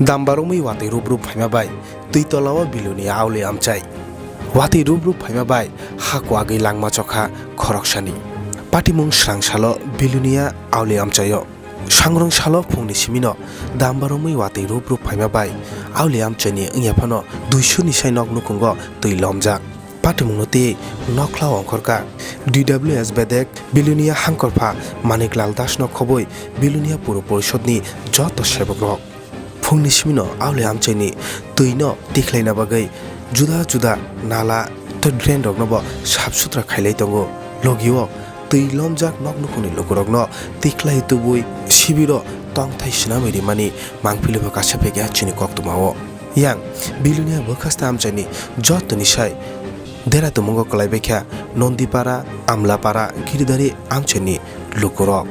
Dambaromai wati rup phaima bai tui tolawa biluni aule amchai wati rup phaima bai hakwa gai langma chokha khoroksani patimung srangsalo bilunia aule amchayo sangrong salo phungni simino dambaromai wati rup phaima bai aule amchani ingyaphano 200 ni sai nok nukungo tui lomjak patimung noti nokla ongkorka DWS bedek bilunia hangkorpha Maniklal Das no khoboi bilunia puro porishod ni joto sebok rok phungni simino aule amchaini tuino tikhlaina bagai juda juda nala to drain rok no bo sap sutra khailai tongo logio tui lomjak nok nukuni lokorok no tiklai tubui sibiro tongthai sinamiri mani mangpili ba kasepe ga chini koktumao yang bilunia bokhasta amchaini joto ni sai dera tumongo kalai bekha Nondipara Amlapara giridari amchaini lokorok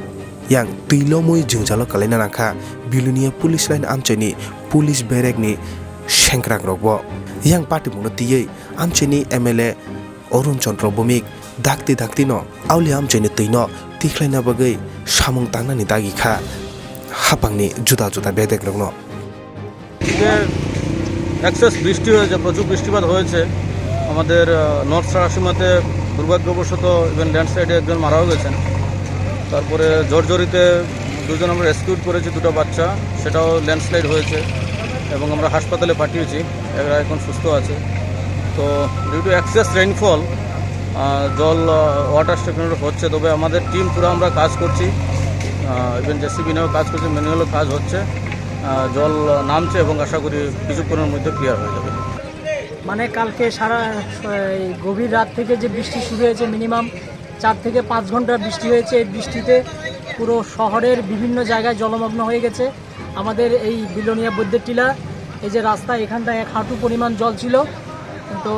yang tuilomoi jingjalo kalaina nangkha bilunia police line amchaini police barrack ni sengkrak rokbo yang patimungno tiyei amchaini MLA Arun Chandra Bhumik dakti no auli amchaini tuino tikhlaina bagai samung tangnani dagi kha hapangni juda juda bedek rokno excess বৃষ্টি হয়েছে প্রচুর বৃষ্টিপাত হয়েছে আমাদের north সীমাতে দুর্ভাগ্যবশত even ল্যান্ডস্লাইডে একজন মারাও গেছেন তারপরে জর্জরিতে দুজন আমরা রেস্কিউড করেছি দুটো বাচ্চা সেটাও ল্যান্ডস্লাইড হয়েছে এবং আমরা হাসপাতালে পাঠিয়েছি এরা এখন সুস্থ আছে তো ডিউ টু এক্সেস রেইনফল জল ওয়াটার স্টেশনের হচ্ছে তবে আমাদের টিম পুরো আমরা কাজ করছি ইভেন জেসিবি নিয়েও কাজ করছি ম্যানুয়ালও কাজ হচ্ছে জল নামছে এবং আশা করি কিছুক্ষণের মধ্যে ক্লিয়ার হয়ে যাবে মানে কালকে সারা গভীর রাত থেকে যে বৃষ্টি শুরু হয়েছে মিনিমাম 4 থেকে 5 ঘন্টা বৃষ্টি হয়েছে এই বৃষ্টিতে পুরো শহরের বিভিন্ন জায়গায় জলমগ্ন হয়ে গেছে আমাদের এই বিলোনিয়া বৈদ্যের টিলা এই যে রাস্তা এখানটায় 1 হাঁটু পরিমাণ জল ছিল তো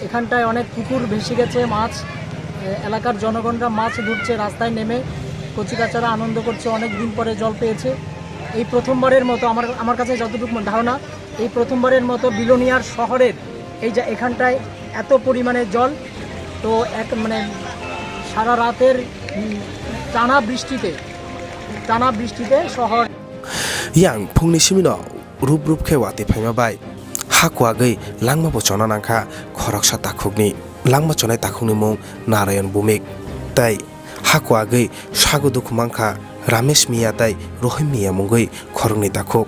এখানটায় অনেক পুকুর ভেসে গেছে মাছ এলাকার জনগণরা মাছ ধরছে রাস্তায় নেমে কচিকাচারা আনন্দ করছে অনেক দিন পরে জল পেয়েছে এই প্রথমবারের মতো আমার কাছে যতটুকু ধারণা এই প্রথমবারের মতো বিলোনিয়ার শহরের এই যে এখানটায় এত পরিমাণে জল তো এক মানে সারা রাতের টানা বৃষ্টিতে শহর yang phungni simino rup khe wati phaima bai hakwa gai langma bo chona nangkha khoroksa takhukni langma chonai takhukni mung Narayan Bhumik tai hakwa gai sagodu khumangkha Ramesh Miya tai Rohim Miya mungai khorongni takhuk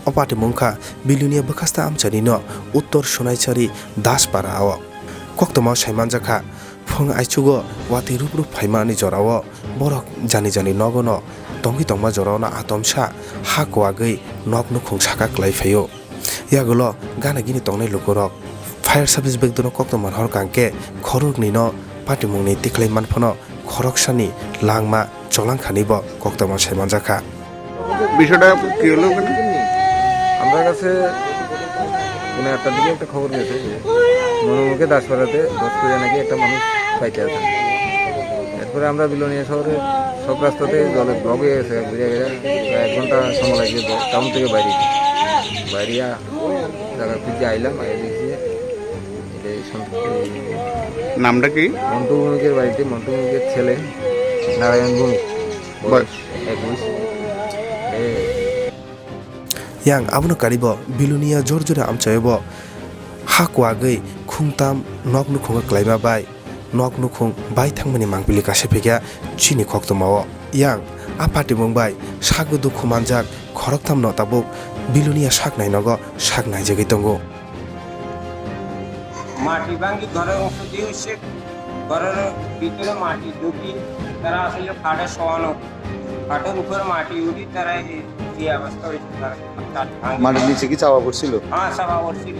opati mungkha bilunia bokhasta amchani no uttor Sonaicharhi Daspara ao koktoma saimanjakha phung aichugo wati rup phaima ni jorao borok jani nogono tongi tongma jorona atomsa hakwa gai nok nukhung saka klai phayo yagulo gana gini tongnai lukorok fire service begdono koktoma hor kangke khorokni no patimungni tiklai manphono khoroksani langma চলাংখানি বা কোক্তমা সেমানজাখা বিষয়টা কি হলো আমরা কাছে কোনো একটা দিকে একটা খবর গেছে যে মনোমুখে দাসপাড়াতে 10 করে নাকি একটা মানুষ পাইতে আছে এরপরে আমরা বিলোনিয়া শহরে সব রাস্তাতে জলে ব্লক হয়ে গেছে বুঝে গেছে 1 ঘন্টা সময় লাগে টাউন থেকে বাইরিয়া জায়গা খুঁজে আইলাম দেখি নামটা কি মন্টু ভূমিকের বাড়িতে মন্টু ভূমিকের ছেলে Narayan Bhumik বয়স 21 yang abno karibo bilunia jorjore amchaybo hakwa gai khungtam nok nukhung klaima bai nok nukhung bai thangmani mangpili kasepega chini khoktomao yang apati mungbai sagudu khumanjak khoroktam no tabuk bilunia saknai nogo saknai jegi tongo মাটি ভাঙি ঘরের অংশ দিয়ে হচ্ছে ঘরের ভিতরে মাটি ঢুকি তারা আসলে খাটে শোয়ানো খাটের উপরে মাটি উঠি তারা যে অবস্থা হয়েছে মাটির নিচে কি চাওয়া পড়ছিল হ্যাঁ চাপা পড়ছিল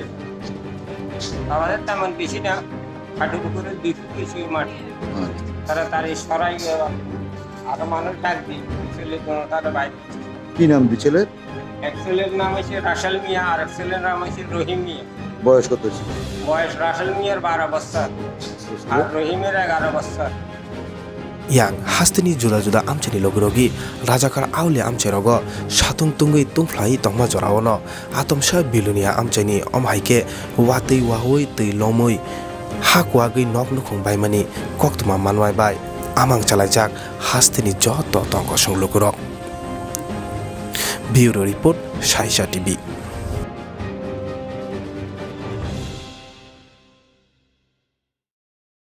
আমাদের তেমন বেশি না খাটের উপরে 2 ফুট বেশি মাটি তারা তার সরাই আরো মানুষ ডাক দিই ছেলে তারা বাইরে কি নাম দি ছেলে এক ছেলের নাম হচ্ছে রাসেল মিয়া আর এক ছেলের নাম হচ্ছে রহিম মিয়া বয়স কত ছিল বয়স রাসেল মিয়ার 12 বছর আর রহিমের 11 বছর yang hastini juda amchani logrogi rajakar aule amcherogo satung tungui tungflai tongma jorawono atomsa bilunia amchani omhaike watei wahoi tei lomoi hakwa gai nok nukhung baimani koktuma manwai bai amang chalaijak hastini joto tongko songlogrok bureau report সাইসা TV.